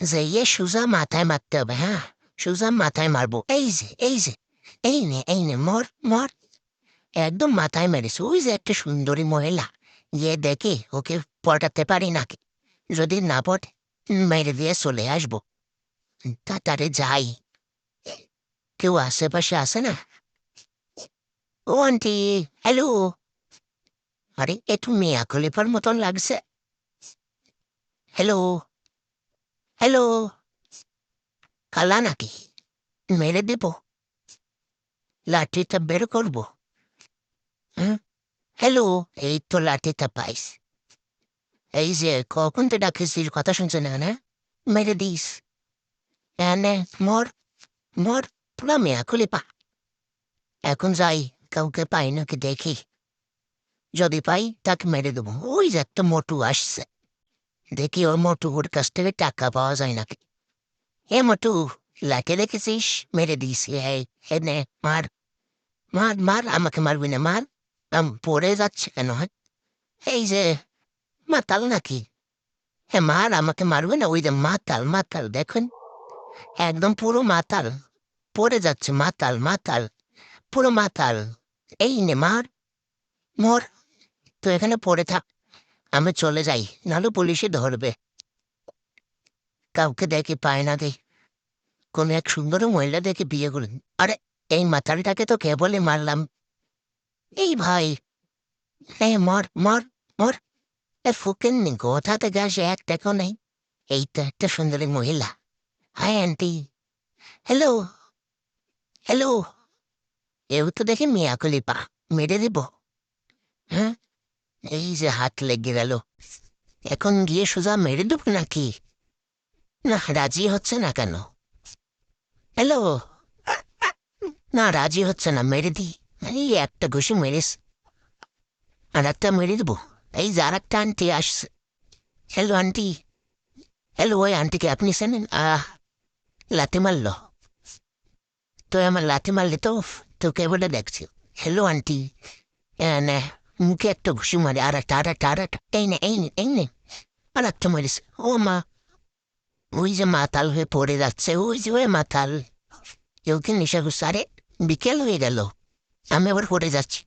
যেয়ে সোজা মাথায় মারতে হবে, হ্যাঁ? সোজা মাথায় মারবো। এই যে, এই নে মর, মর। একদম মাথায় মেরেছে। ওই যে একটা সুন্দরী মহিলা, গিয়ে দেখি ওকে পটাতে পারি নাকি। যদি না পটে, মেরে দিয়ে চলে আসবো। তাড়াতাড়ি যাই। কেউ আশেপাশে আছে না? ও আন্টি, হ্যালো। আরে একটু মেয়া খলিফার মতন লাগছে। Hello, hello. কালা নাকি? মেরে দেব? লাঠিটা বের করবো? হুম? হ্যালো। এই তো লাঠিটা পাইস। এই যে কখন তো ডাকিস, কথা শুনছে না, না? মেরে দিস। এনে মর, মর। পুরা মেয়া খলিফা। এখন যাই, কাউকে পাই নাকি দেখি। যদি পাই তাকে মেরে দেবো। ওই যে একটা মোটু আসছে, দেখি ওর মোটুর কাছ থেকে টাকা পাওয়া যায় নাকি। এ মোটু, লাঠি রেখেছিস? মেরে দিস। এই, এনে মার, মার, মার। আমাকে মারবি না, মার। পড়ে যাচ্ছে কেন, হ্যাঁ? এই যে মাতাল নাকি? হ্যাঁ, মার। আমাকে মারবে না? ওই যে মাতাল, মাতাল দেখুন, একদম পুরো মাতাল। পড়ে যাচ্ছে, মাতাল, মাতাল, পুরো মাতাল। এই নে মার, মর। তো এখানে পড়ে থাক, আমি চলে যাই, নাহলে পুলিশে ধরবে। কাউকে দেখে পায় না দেই, কোন এক সুন্দর মহিলা দেখে বিয়ে করুন। আরে, এই মাতালটাকে তো কেবলই মারলাম। এই ভাই, হ্যাঁ মর, মর, মর। এ ফুকেন নি, কোথা থেকে আসে এক টাকাও নেই। এই তো একটা সুন্দরী মহিলা। Hi aunty. Hello, hello. এও তো দেখে মিয়া খলিফা। মেরে দেব? হ্যাঁ, এই যে হাত লেগে গেল। এখন গিয়ে সোজা মেরে দেব নাকি? না, রাজি হচ্ছে না কেন? হ্যালো। না, রাজি হচ্ছে না। মেরে দি। এই একটা ঘুষি মেরিস, আর একটা মেরে দেবো। এই যে আর একটা আন্টি আসছে। Hello aunty. হ্যালো, ওই আন্টিকে আপনি চেনেন? লাথি মারলো। তো আমার লাথি মারলে তো, তোকে বলে দেখছি। Hello aunty. নে, মুখে একটা ঘুষি মারে। আর একটা। এই নে, এই নে, এই নে। আর একটা মারিস। ও মা, ওই যে মাতাল হয়ে পড়ে যাচ্ছে, ওই যে ওই মাতাল। কেউ কি নেশা করছে? আরে, বিকেল হয়ে গেল, আমি আবার পড়ে যাচ্ছি।